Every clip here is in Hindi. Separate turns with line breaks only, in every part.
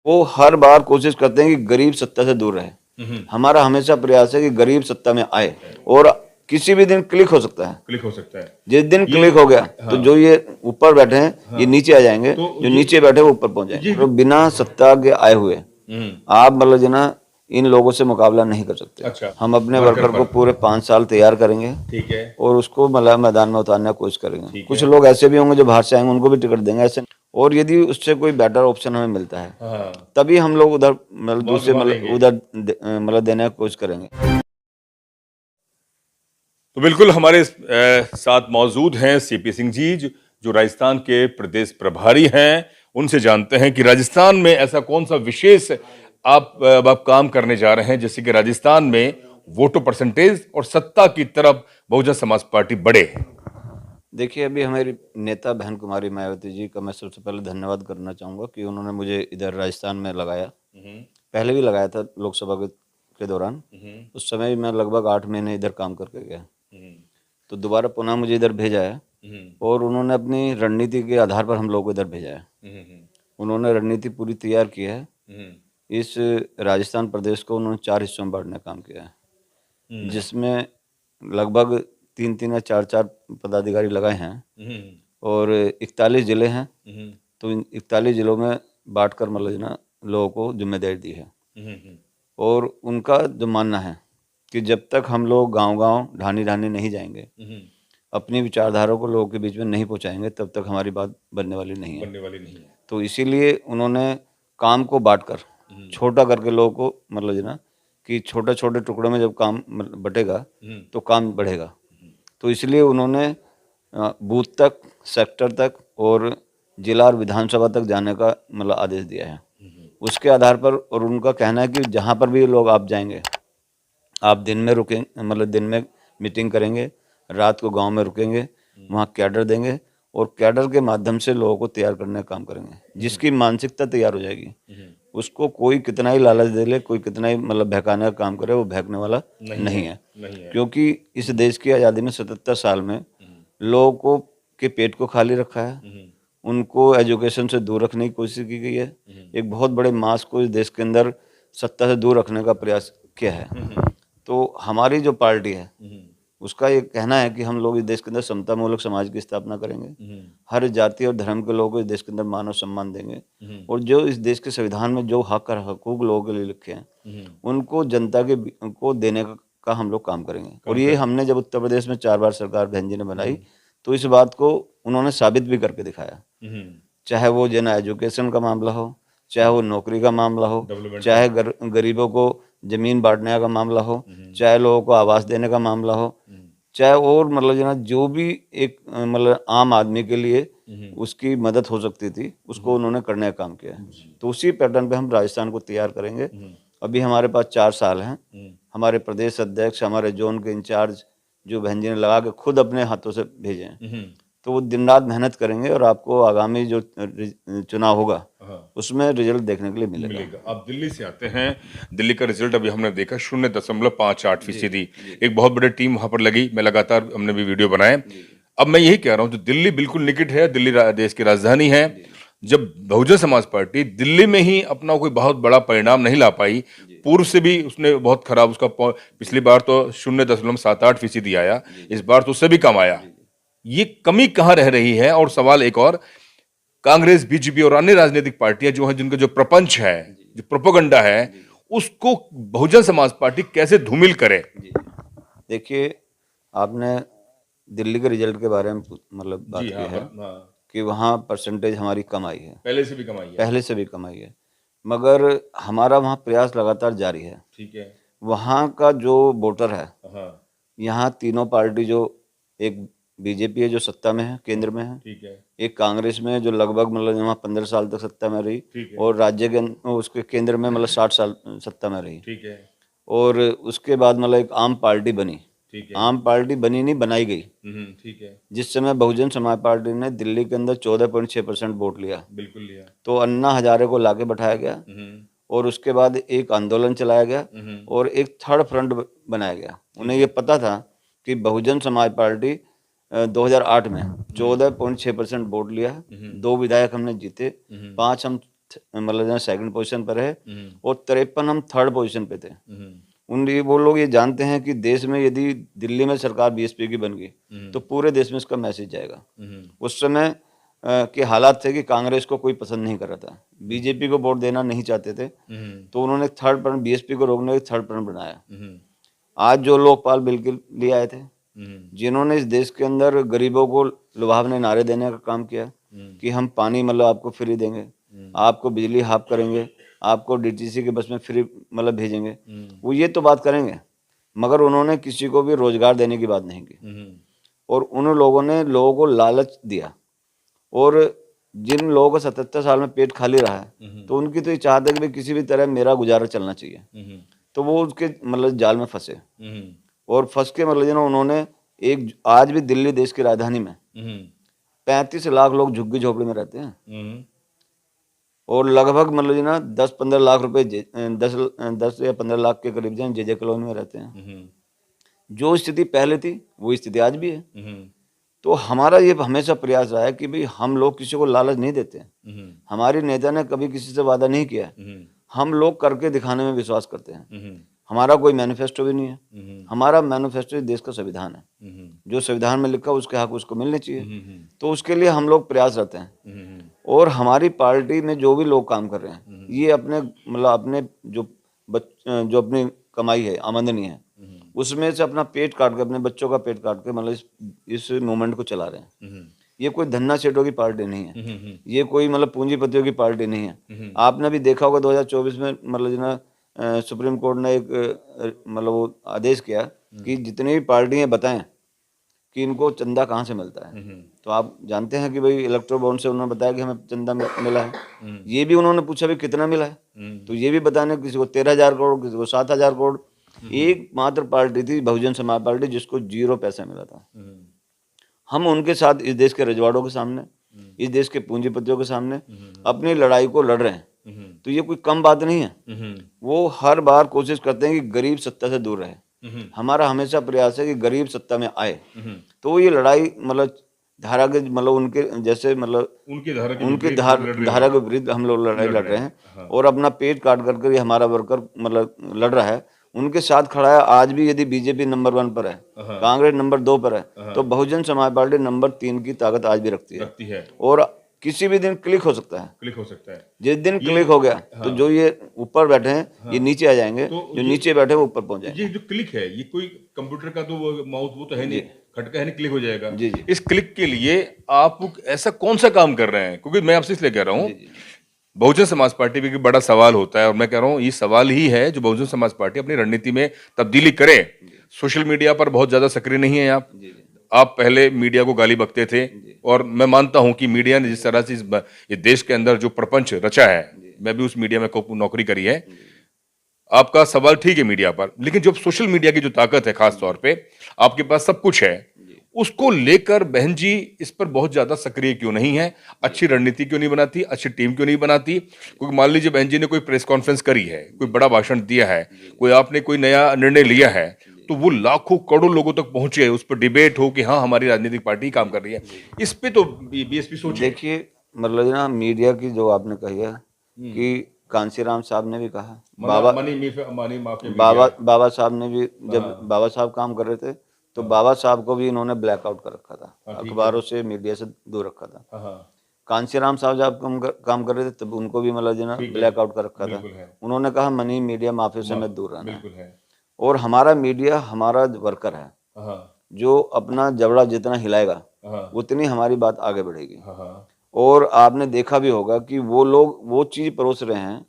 वो हर बार कोशिश करते हैं कि गरीब सत्ता से दूर रहे। हमारा हमेशा प्रयास है कि गरीब सत्ता में आए, और किसी भी दिन क्लिक हो सकता है।
क्लिक हो सकता है।
जिस दिन क्लिक हो गया तो जो ये ऊपर बैठे हैं ये नीचे आ जाएंगे, जो नीचे बैठे वो ऊपर पहुंच जाएंगे। तो बिना सत्ता के आए हुए आप मतलब जो ना इन लोगों से मुकाबला नहीं कर सकते।
अच्छा।
हम अपने वर्कर को पूरे 5 साल तैयार करेंगे,
ठीक है।
और उसको मतलब मैदान में उतारने की कोशिश करेंगे।
ठीक
कुछ
है।
लोग ऐसे भी होंगे जो बाहर से आएंगे, उनको भी टिकट देंगे ऐसे। और यदि उससे कोई बेटर ऑप्शन हमें मिलता है तभी हम लोग उधर मतलब दूसरे मतलब उधर मतलब देने की कोशिश करेंगे।
तो बिल्कुल हमारे साथ मौजूद हैं सीपी सिंह जी, जो राजस्थान के प्रदेश प्रभारी हैं। उनसे जानते हैं कि राजस्थान में ऐसा कौन सा विशेष आप काम करने जा रहे हैं जिससे कि राजस्थान में वोटों परसेंटेज और सत्ता की तरफ बहुजन समाज पार्टी बढ़े।
देखिए, अभी हमारी नेता बहन कुमारी मायावती जी का मैं सबसे पहले धन्यवाद करना चाहूँगा कि उन्होंने मुझे इधर राजस्थान में लगाया। पहले भी लगाया था लोकसभा के दौरान। उस समय भी मैं लगभग 8 महीने इधर काम करके गया। तो दोबारा पुनः मुझे इधर भेजा है, और उन्होंने अपनी रणनीति के आधार पर हम लोग को इधर भेजा है। उन्होंने रणनीति पूरी तैयार की है। इस राजस्थान प्रदेश को उन्होंने 4 हिस्सों में बांटने का काम किया है, जिसमें लगभग 3-3 या 4-4 पदाधिकारी लगाए हैं, और 41 जिले हैं। तो इन 41 जिलों में बांटकर मतलब ना लोगों को जिम्मेदारी दी है। और उनका जो मानना है कि जब तक हम लोग गांव-गांव, ढानी-ढानी नहीं जाएंगे, अपनी विचारधारा को लोगों के बीच में नहीं पहुंचाएंगे, तब तक हमारी बात बनने वाली नहीं है। तो इसीलिए उन्होंने काम को बांटकर छोटा करके लोगों को मतलब जो ना कि छोटे-छोटे टुकड़ों में जब काम मतलब बटेगा तो काम बढ़ेगा। तो इसलिए उन्होंने बूथ तक, सेक्टर तक और जिला और विधानसभा तक जाने का मतलब आदेश दिया है। उसके आधार पर, और उनका कहना है कि जहाँ पर भी लोग आप जाएंगे, आप दिन में रुकें मतलब दिन में मीटिंग करेंगे, रात को गांव में रुकेंगे, वहाँ कैडर देंगे, और कैडर के माध्यम से लोगों को तैयार करने का काम करेंगे। जिसकी मानसिकता तैयार हो जाएगी, उसको कोई कितना ही लालच दे ले, कोई कितना ही मतलब बहकाने का काम करे, वो बहकने वाला नहीं है। क्योंकि इस देश की आज़ादी में 77 साल में लोगों को के पेट को खाली रखा है, उनको एजुकेशन से दूर रखने की कोशिश की गई है। एक बहुत बड़े मास को इस देश के अंदर सत्ता से दूर रखने का प्रयास किया है। तो हमारी जो पार्टी है उसका ये कहना है कि हम लोग इस देश के अंदर समतामूलक समाज की स्थापना करेंगे। हर जाति और धर्म के लोगों को इस देश के अंदर मानव सम्मान देंगे, और जो इस देश के संविधान में जो हक और हकूक लोगों के लिए लिखे हैं उनको जनता के को देने का हम लोग काम करेंगे। और ये हमने जब उत्तर प्रदेश में 4 बार सरकार बहन जी ने बनाई तो इस बात को उन्होंने साबित भी करके दिखाया। चाहे वो जन एजुकेशन का मामला हो, चाहे वो नौकरी का मामला हो, चाहे गरीबों को जमीन बांटने का मामला हो, चाहे लोगों को आवास देने का मामला हो, चाहे और मतलब जो ना जो भी एक मतलब आम आदमी के लिए उसकी मदद हो सकती थी, उसको उन्होंने करने का काम किया है। तो उसी पैटर्न पे हम राजस्थान को तैयार करेंगे। अभी हमारे पास 4 साल हैं। हमारे प्रदेश अध्यक्ष, हमारे जोन के इंचार्ज जो बहन जी ने लगा के खुद अपने हाथों से भेजे हैं, तो वो दिन रात मेहनत करेंगे, और आपको आगामी जो चुनाव होगा उसमें रिजल्ट देखने के लिए मिलेगा।
आप दिल्ली से आते हैं, दिल्ली का रिजल्ट अभी हमने देखा 0.58%। एक बहुत बड़ी टीम वहां पर लगी, मैं लगातार हमने भी वीडियो बनाए। अब मैं यही कह रहा हूं, जो दिल्ली बिल्कुल निकट है, दिल्ली देश की राजधानी है। जब बहुजन समाज पार्टी दिल्ली में ही अपना कोई बहुत बड़ा परिणाम नहीं ला पाई, पूर्व से भी उसने बहुत खराब उसका पिछली बार तो 0.78% आया, इस बार तो उससे भी कम आया। ये कमी कहाँ रह रही है? और सवाल एक और, कांग्रेस, बीजेपी और अन्य राजनीतिक पार्टियां जो हैं, जिनका जो प्रपंच है, जो प्रोपेगेंडा है, उसको बहुजन समाज पार्टी कैसे धूमिल करे?
देखिए, आपने दिल्ली के रिजल्ट के बारे में मतलब बात
जी
की
हाँ,
है कि वहाँ परसेंटेज हमारी कम आई है,
पहले से भी कम आई है।
पहले से भी कम आई है, मगर हमारा वहाँ प्रयास लगातार जारी है।
ठीक है।
वहाँ का जो वोटर है,
हाँ।
यहाँ तीनों पार्टी जो, एक बीजेपी है जो सत्ता में है, केंद्र में है,
ठीक है।
एक कांग्रेस में है जो लगभग मतलब यहाँ 15 साल तक सत्ता में रही,
ठीक है।
और राज्य के उसके केंद्र में मतलब 60 साल सत्ता में रही।
ठीक है।
और उसके बाद मतलब एक आम पार्टी बनी।
ठीक है।
आम पार्टी बनी नहीं, बनाई गई।
ठीक है।
जिस समय बहुजन समाज पार्टी ने दिल्ली के अंदर 14.6% वोट लिया,
बिल्कुल लिया।
तो अन्ना हजारे को लाके बैठाया गया, और उसके बाद एक आंदोलन चलाया गया, और एक थर्ड फ्रंट बनाया गया। उन्हें ये पता था कि बहुजन समाज पार्टी 2008 में 14.6% वोट लिया, 2 विधायक हमने जीते, 5 हम मतलब जो सेकंड पोजीशन पर है और 53 हम थर्ड पोजीशन पे थे। वो लोग ये जानते हैं कि देश में यदि दिल्ली में सरकार बीएसपी की बन गई तो पूरे देश में इसका मैसेज जाएगा। उस समय के हालात थे कि कांग्रेस को कोई पसंद नहीं कर रहा था, बीजेपी को वोट देना नहीं चाहते थे, तो उन्होंने थर्ड प्रण बीएसपी को रोकने के थर्ड प्रण बनाया। आज जो लोकपाल बिल के लिए आए थे, जिन्होंने इस देश के अंदर गरीबों को लुभावने नारे देने का काम किया कि हम पानी मतलब आपको फ्री देंगे, आपको बिजली हाफ करेंगे, आपको डीटीसी के बस में फ्री मतलब भेजेंगे, वो ये तो बात करेंगे, मगर उन्होंने किसी को भी रोजगार देने की बात नहीं की। और उन लोगों ने लोगों को लालच दिया, और जिन लोगों को 77 साल में पेट खाली रहा है तो उनकी तो ये चाहते कि भाई किसी भी तरह मेरा गुजारा चलना चाहिए, तो वो उसके मतलब जाल में फंसे। और फंस के मतलब ना उन्होंने एक आज भी दिल्ली देश की राजधानी में 35 लाख लोग झुग्गी झोपड़ी में रहते हैं, और लगभग मतलब ना 10-15 लाख रुपए 10 या 15 लाख के करीब जो जे कॉलोनी में रहते हैं। जो स्थिति पहले थी वो स्थिति आज भी है। तो हमारा ये हमेशा प्रयास रहा है कि भाई हम लोग किसी को लालच नहीं देते। हमारी नेता ने कभी किसी से वादा नहीं किया, हम लोग करके दिखाने में विश्वास करते हैं। हमारा कोई मैनिफेस्टो भी नहीं है, हमारा मैनिफेस्टो देश का संविधान है, जो संविधान में लिखा उसके हक उसको मिलने चाहिए, तो उसके लिए हम लोग प्रयासरत हैं। और हमारी पार्टी में जो भी लोग काम कर रहे हैं, ये अपने मतलब अपने जो अपनी कमाई है, आमदनी है, उसमें से अपना पेट काट के, अपने बच्चों का पेट काट के मतलब इस मूवमेंट को चला रहे हैं। ये कोई धन्ना सेठों की पार्टी नहीं है, ये कोई मतलब पूंजीपतियों की पार्टी नहीं है। आपने भी देखा होगा 2024 में मतलब जो ना सुप्रीम कोर्ट ने एक मतलब वो आदेश किया कि जितनी भी पार्टियां बताएं कि इनको चंदा कहाँ से मिलता है, तो आप जानते हैं कि भाई इलेक्ट्रो बॉन्ड से उन्होंने बताया कि हमें चंदा मिला है। ये भी उन्होंने पूछा भी कितना मिला है, तो ये भी बताने, किसी को 13,000 करोड़, किसी को 7,000 करोड़। एकमात्र पार्टी थी बहुजन समाज पार्टी जिसको 0 पैसा मिला था। हम उनके साथ इस देश के रजवाड़ों के सामने, इस देश के पूंजीपतियों के सामने अपनी लड़ाई को लड़ रहे हैं, तो ये कोई कम बात नहीं है। वो हर बार कोशिश करते हैं कि गरीब सत्ता से दूर रहे। हमारा हमेशा प्रयास है कि गरीब सत्ता में आए, तो ये लड़ाई मतलब धारा के मतलब उनके जैसे मतलब उनके धारा के विरुद्ध हम लोग लड़ाई लड़ रहे हैं, और अपना पेट काट करके ये हमारा वर्कर मतलब लड़ रहा है, उनके साथ खड़ा है। आज भी यदि बीजेपी नंबर 1 पर है, कांग्रेस नंबर 2 पर है, तो बहुजन समाज पार्टी नंबर 3 की ताकत आज भी रखती है। और किसी भी दिन क्लिक हो सकता है, जिस दिन क्लिक हो गया तो जो ये ऊपर बैठे हैं ये नीचे आ जाएंगे, जो नीचे बैठे वो ऊपर पहुंच जाएंगे।
ये जो क्लिक है, ये कोई कंप्यूटर का तो माउस वो तो है नहीं, खटका है नहीं, क्लिक हो जाएगा। इस क्लिक के लिए आप ऐसा कौन सा काम कर रहे हैं? क्योंकि मैं आपसे इसलिए कह रहा हूँ, बहुजन समाज पार्टी भी बड़ा सवाल होता है, और मैं कह रहा हूँ ये सवाल ही है जो बहुजन समाज पार्टी अपनी रणनीति में तब्दीली करे। सोशल मीडिया पर बहुत ज्यादा सक्रिय नहीं है आप पहले मीडिया को गाली बकते थे, और मैं मानता हूं कि मीडिया ने जिस तरह से ये देश के अंदर जो प्रपंच रचा है, मैं भी उस मीडिया में नौकरी करी है। आपका सवाल ठीक है मीडिया पर, लेकिन जब सोशल मीडिया की जो ताकत है, खास तौर पे आपके पास सब कुछ है, उसको लेकर बहन जी इस पर बहुत ज्यादा सक्रिय क्यों नहीं है? अच्छी रणनीति क्यों नहीं बनाती? अच्छी टीम क्यों नहीं बनाती? क्योंकि मान लीजिए बहन जी ने कोई प्रेस कॉन्फ्रेंस करी है, कोई बड़ा भाषण दिया है, कोई आपने कोई नया निर्णय लिया है, तो वो लाखों करोड़ों लोगों तक पहुंचे, उस पर डिबेट हो कि हाँ हमारी राजनीतिक पार्टी काम कर रही है। इस पे तो बीएसपी सोचे।
देखिए मतलब ना मीडिया की जो आपने कही है कि कांसीराम साहब ने भी कहा, बाबा साहब ने भी, जब बाबा साहब काम कर रहे थे तो बाबा साहब को भी इन्होंने ब्लैकआउट कर रखा था, अखबारों से मीडिया से दूर रखा था। कांसीराम साहब जब काम कर रहे थे तब उनको भी मतलब जो ना ब्लैकआउट कर रखा था। उन्होंने कहा मनी मीडिया माफिया से मैं दूर रहना है। और हमारा मीडिया हमारा वर्कर है, जो अपना जबड़ा जितना हिलाएगा उतनी हमारी बात आगे बढ़ेगी। और आपने देखा भी होगा कि वो लोग वो चीज परोस रहे हैं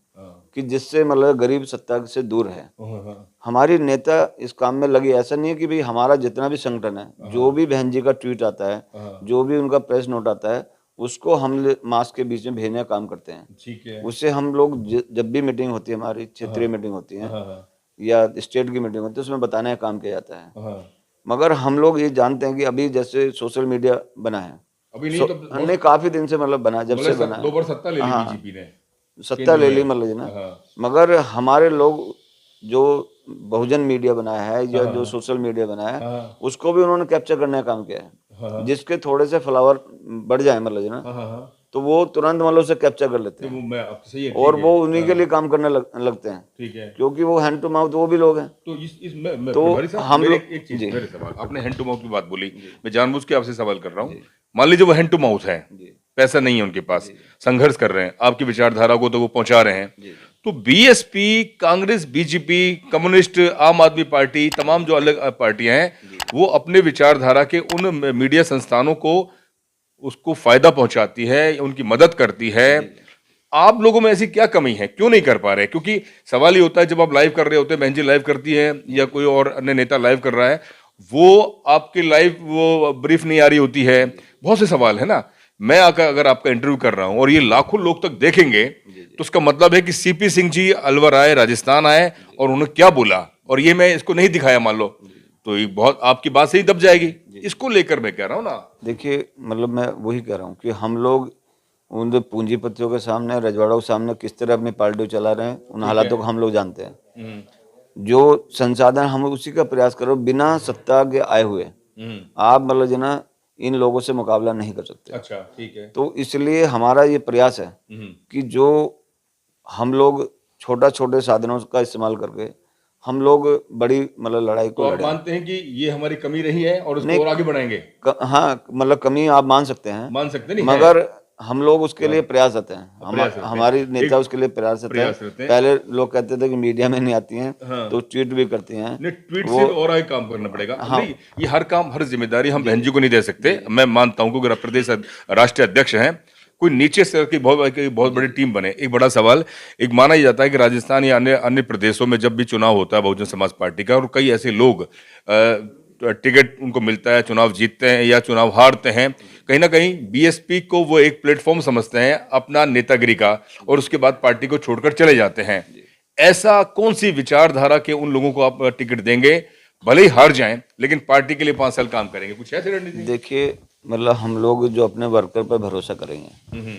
कि जिससे मतलब गरीब सत्ता से दूर है। हमारी नेता इस काम में लगी। ऐसा नहीं है कि भाई हमारा जितना भी संगठन है, जो भी बहन जी का ट्वीट आता है, जो भी उनका प्रेस नोट आता है, उसको हम मास के बीच में भेजने का काम करते हैं।
ठीक है।
उससे हम लोग जब भी मीटिंग होती है, हमारी क्षेत्रीय मीटिंग होती है या स्टेट की मीटिंग होती है, उसमें बताने का काम किया जाता है। मगर हम लोग ये जानते हैं कि अभी जैसे सोशल मीडिया बना है,
अभी नहीं
नहीं काफी दिन से मतलब बना, जब से बना
2 बार सत्ता ले ली बीजेपी ने,
सत्ता ले ली मतलब ना। मगर हमारे लोग जो बहुजन मीडिया बनाया है या जो सोशल मीडिया बनाया है, उसको भी उन्होंने कैप्चर करने का काम किया है, जिसके थोड़े से फ्लावर बढ़ जाए मतलब ना, तो वो तुरंत मतलब उसे कैप्चर कर लेते
तो
हैं
वो मैं आपसे सही है,
और
ठीक
वो
है,
उन्हीं के लिए काम करने लगते हैं,
ठीक है।
क्योंकि वो हैंड टू माउथ वो भी लोग हैं।
तो इस मैं
तो
प्रभारी साहब
हम
मेरे
लोग
एक चीज
जी
मेरे सवाल, आपने हैंड टू माउथ की बात बोली, मैं जानबूझ के आपसे सवाल कर रहा हूँ।
जी
मान लीजिए वो हैंड टू माउथ है,
जी
पैसा नहीं है उनके पास,
जी
संघर्ष कर रहे हैं, आपकी विचारधारा को तो वो पहुंचा रहे हैं,
जी
तो बीएसपी, कांग्रेस, बीजेपी, कम्युनिस्ट, आम आदमी पार्टी, तमाम जो अलग पार्टियां हैं,
जी
वो अपने विचारधारा के उन मीडिया संस्थानों को उसको फायदा पहुंचाती है, उनकी मदद करती है।
जी जी
आप लोगों में ऐसी क्या कमी है, क्यों नहीं कर पा रहे? क्योंकि सवाल ये होता है, जब आप लाइव कर रहे होते हैं, बहन जी लाइव करती है या कोई और अन्य नेता लाइव कर रहा है, वो आपके लाइव वो ब्रीफ नहीं आ रही होती है, बहुत से सवाल है ना। मैं आकर अगर आपका इंटरव्यू कर रहा हूं और ये लाखों लोग तक देखेंगे,
जी जी
तो उसका मतलब है कि सीपी सिंह जी अलवर आए, राजस्थान आए और उन्होंने क्या बोला, और ये मैं इसको नहीं दिखाया मान लो, तो ये बहुत आपकी बात से ही दब जाएगी। इसको लेकर मैं कह रहा हूं ना।
देखिए, मतलब मैं वही कह रहा हूँ कि हम लोग उन जो पूंजीपतियों के सामने, रजवाड़ों के सामने किस तरह अपनी पार्टी को चला रहे हैं, उन हालातों को हम लोग जानते हैं।
हम्म
जो संसाधन हम उसी का प्रयास करो, बिना सत्ता के आए हुए
हम्म
आप मतलब जो ना इन लोगों से मुकाबला नहीं कर सकते।
अच्छा, ठीक है।
तो इसलिए हमारा ये प्रयास है
हम्म
कि जो हम लोग छोटा छोटे साधनों का इस्तेमाल करके हम लोग बड़ी मतलब लड़ाई
तो
को
आप
लड़ें।
मानते हैं कि ये हमारी कमी रही है और
नहीं
इसको और आगे बढ़ाएंगे?
हाँ, मतलब कमी आप मान सकते हैं,
मान सकते नहीं है?
मगर हम लोग उसके लिए
हाँ,
प्रयासरत हैं।
प्रयास करते हैं।
हमारी नेता
एक
उसके लिए प्रयासरत है।
प्रयास करते हैं।
पहले लोग कहते थे कि मीडिया में नहीं आती हैं,
हाँ,
तो ट्वीट भी करती हैं
नहीं ट्वीट से
वो।
भी और आगे काम करना पड़ेगा।
हाँ
नहीं, ये हर काम, हर जिम्मेदारी हम
जी
बहन
जी
जी को नहीं दे सकते। मैं मानता हूँ कि अगर आप प्रदेश राष्ट्रीय अध्यक्ष हैं, कोई नीचे स्तर की बहुत
जी
बड़ी
जी
टिम बने। एक बड़ा सवाल, एक माना ही जाता है कि राजस्थान या अन्य अन्य प्रदेशों में जब भी चुनाव होता है बहुजन समाज पार्टी का, और कई ऐसे लोग टिकट उनको मिलता है, चुनाव जीतते हैं या चुनाव हारते हैं, कहीं ना कहीं बीएसपी को वो एक प्लेटफॉर्म समझते हैं अपना नेतागिरी का, और उसके बाद पार्टी को छोड़कर चले जाते हैं। ऐसा कौन सी विचारधारा के उन लोगों को आप टिकट देंगे, भले ही हार जाएं लेकिन पार्टी के लिए 5 साल काम करेंगे? कुछ ऐसी रणनीति?
देखिए, मतलब हम लोग जो अपने वर्कर पर भरोसा करेंगे,
हम्म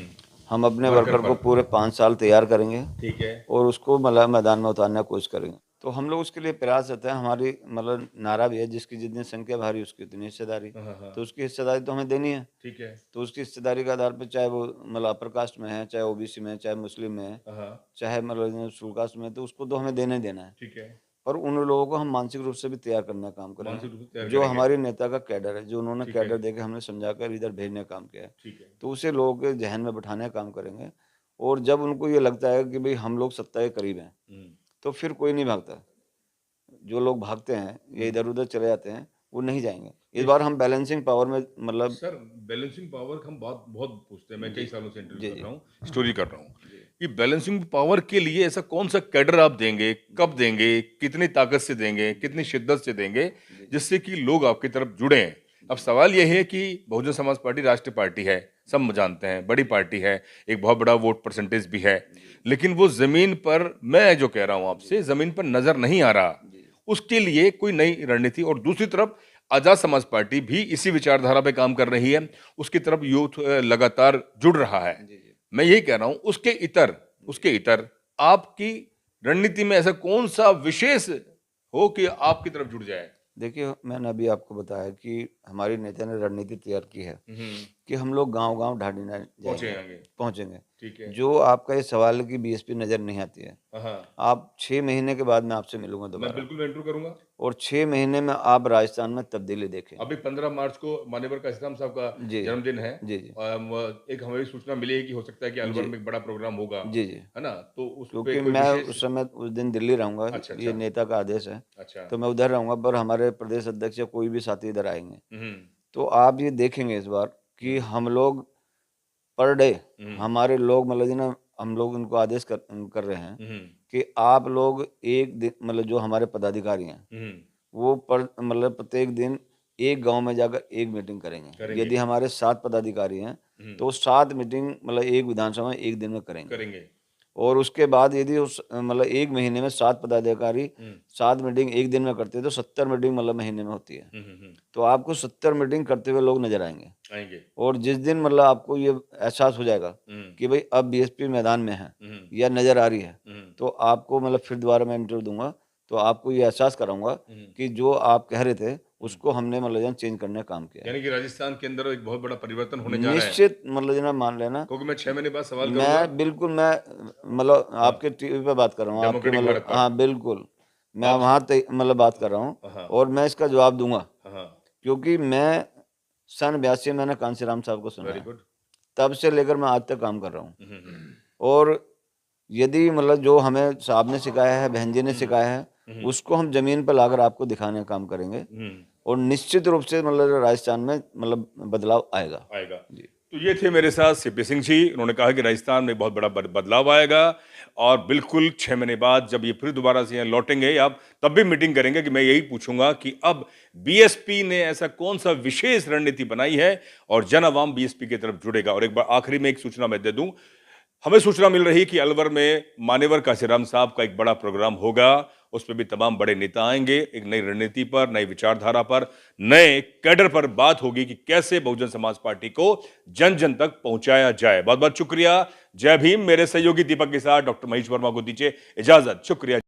हम अपने
वर्कर
वर्कर को
पर,
पूरे 5 साल तैयार करेंगे
ठीक है।
और उसको मतलब मैदान में उतारने की कोशिश करेंगे। तो हम लोग उसके लिए प्रयास रहते हैं। हमारी मतलब नारा भी है, जिसकी जितनी संख्या भारी उसकी उतनी हिस्सेदारी।
हाँ हाँ हाँ,
तो उसकी हिस्सेदारी तो हमें देनी है।
ठीक है।
तो उसकी हिस्सेदारी के आधार पर, चाहे वो मतलब अपर कास्ट में है, चाहे ओबीसी में है, चाहे मुस्लिम में है,
हाँ,
चाहे मतलब शेड्यूल कास्ट में है, तो उसको तो हमें देना ही देना है।
ठीक है।
पर उन लोगों को हम मानसिक रूप से भी तैयार करने का काम करेंगे।
मानसिक रूप से तैयार
जो
करेंगे,
हमारी नेता का कैडर है, जो उन्होंने
ठीक है,
कैडर देके हमने समझा कर इधर भेजने का काम किया है,
ठीक है।
तो उसे लोगों के जहन में बैठाने का काम करेंगे। और जब उनको ये लगता है कि भाई हम लोग सत्ता के करीब हैं,
हम्म
तो फिर कोई नहीं भागता। जो लोग भागते हैं या
हम्म।
इधर उधर चले जाते हैं, वो नहीं जाएंगे। इस
इस
बार हम बैलेंसिंग पावर में मतलब
सर, बैलेंसिंग पावर हम बहुत बहुत पूछते हैं, मैं
जी
कई सालों से इंटरव्यू
जी
कर
जी
रहा हूँ, स्टोरी कर रहा हूँ।
जी
ये बैलेंसिंग पावर के लिए ऐसा कौन सा कैडर आप देंगे, कब देंगे, कितनी ताकत से देंगे, कितनी शिद्दत से देंगे,
जी जी
जिससे कि लोग आपकी तरफ जुड़े हैं? अब सवाल यह है कि बहुजन समाज पार्टी राष्ट्रीय पार्टी है, सब जानते हैं, बड़ी पार्टी है, एक बहुत बड़ा वोट परसेंटेज भी है, लेकिन वो जमीन पर, मैं जो कह रहा हूं आपसे, जमीन पर नजर नहीं आ रहा।
जी
उसके लिए कोई नई रणनीति, और दूसरी तरफ आजाद समाज पार्टी भी इसी विचारधारा पे काम कर रही है, उसकी तरफ यूथ लगातार जुड़ रहा है।
जी जी
मैं यही कह रहा हूं, उसके इतर आपकी रणनीति में ऐसा कौन सा विशेष हो कि आपकी तरफ जुड़ जाए?
देखिए, मैंने अभी आपको बताया कि हमारी नेता ने रणनीति तैयार की है
हम्म
कि हम लोग गांव-गांव ढांढने
पहुंचे
जाएंगे,
आगे,
पहुंचेंगे।
ठीक है।
जो आपका ये सवाल है कि बीएसपी नज़र नहीं आती है,
हाँ,
आप 6 महीने के बाद मैं आपसे मिलूंगा
मैं
दोबारा,
बिल्कुल एंटर करूंगा।
और 6 महीने में आप राजस्थान में तब्दीली देखेंगे।
अभी 15 मार्च को मान्यवर काशीराम साहब का
जी
जन्मदिन है।
जी जी
एक हमें सूचना मिली है कि हो सकता है कि अलवर
जी
में एक बड़ा प्रोग्राम होगा,
जी जी
है ना? तो उस पे
क्योंकि
कोई
मैं
विशेष?
उस समय उस दिन दिल्ली रहूंगा,
अच्छा,
ये
अच्छा,
नेता का आदेश है,
अच्छा।
तो मैं उधर रहूंगा। पर हमारे प्रदेश अध्यक्ष या कोई भी साथी इधर आएंगे,
हुँ,
तो आप ये देखेंगे इस बार कि
हुँ,
हम लोग पर डे,
हुँ,
हमारे लोग मतलब जी ना, हम लोग उनको आदेश कर रहे हैं
हुँ,
कि आप लोग एक दिन मतलब जो हमारे पदाधिकारी हैं,
हुँ,
वो पर मतलब प्रत्येक दिन एक गांव में जाकर एक मीटिंग करेंगे।
करेंगे,
यदि हमारे 7 पदाधिकारी हैं,
हुँ,
तो 7 मीटिंग मतलब एक विधानसभा में एक दिन में करेंगे।
करेंगे।
और उसके बाद यदि उस मतलब 1 महीने में 7 पदाधिकारी
हुँ,
7 मीटिंग एक दिन में करते हैं, तो 70 मीटिंग मतलब महीने में होती है।
हुँ, हुँ, हुँ,
तो आपको 70 मीटिंग करते हुए लोग नज़र आएँगे।
आएँगे।
और जिस दिन मतलब आपको ये एहसास हो जाएगा
हुँ,
कि भाई अब बीएसपी मैदान में है
हुँ,
या नज़र आ रही है,
हुँ,
तो आपको मतलब फिर दोबारा मैं इंटरव्यू दूँगा, तो आपको ये एहसास कराऊँगा
हुँ,
कि जो आप कह रहे थे, उसको हमने मतलब जो चेंज करने का काम किया है।
यानी कि राजस्थान के अंदर एक बहुत बड़ा परिवर्तन होने जा रहा है।
निश्चित मतलब जो ना मान लेना,
क्योंकि मैं 6 महीने बाद सवाल करूंगा
मैं बिल्कुल मैं मतलब आपके टीवी पे बात कर रहा हूँ, आपके
डेमोक्रेटिक
मतलब
भारत पर।
हाँ बिल्कुल, मैं वहाँ मतलब बात कर रहा हूँ
हाँ
और मैं इसका जवाब दूंगा,
हाँ,
क्योंकि मैं सन 82 मैंने कांसीराम साहब को सुना
वेरी
है,
गुड।
तब से लेकर मैं आज तक काम कर रहा हूँ। और यदि मतलब जो हमें साहब ने सिखाया है, बहन जी ने सिखाया है, उसको हम जमीन पर लाकर आपको दिखाने का काम करेंगे और निश्चित रूप से मतलब राजस्थान में मतलब बदलाव आएगा।
आएगा।
जी
तो ये थे मेरे साथ सीपी सिंह जी। उन्होंने कहा कि राजस्थान में बहुत बड़ा बदलाव आएगा और बिल्कुल 6 महीने बाद जब ये फिर दोबारा से यहाँ लौटेंगे, आप तब भी मीटिंग करेंगे कि मैं यही पूछूंगा कि अब बीएसपी ने ऐसा कौन सा विशेष रणनीति बनाई है और जन आवाम बीएसपी की तरफ जुड़ेगा। और एक बार आखिरी में एक सूचना मैं दे दूं, हमें सूचना मिल रही कि अलवर में मान्यवर काशीराम साहब का एक बड़ा प्रोग्राम होगा। उस पर भी तमाम बड़े नेता आएंगे। एक नई रणनीति पर, नई विचारधारा पर, नए कैडर पर बात होगी कि कैसे बहुजन समाज पार्टी को जन जन तक पहुंचाया जाए। बहुत बहुत शुक्रिया। जय भीम। मेरे सहयोगी दीपक के साथ डॉक्टर महेश वर्मा को दीजिए इजाजत। शुक्रिया।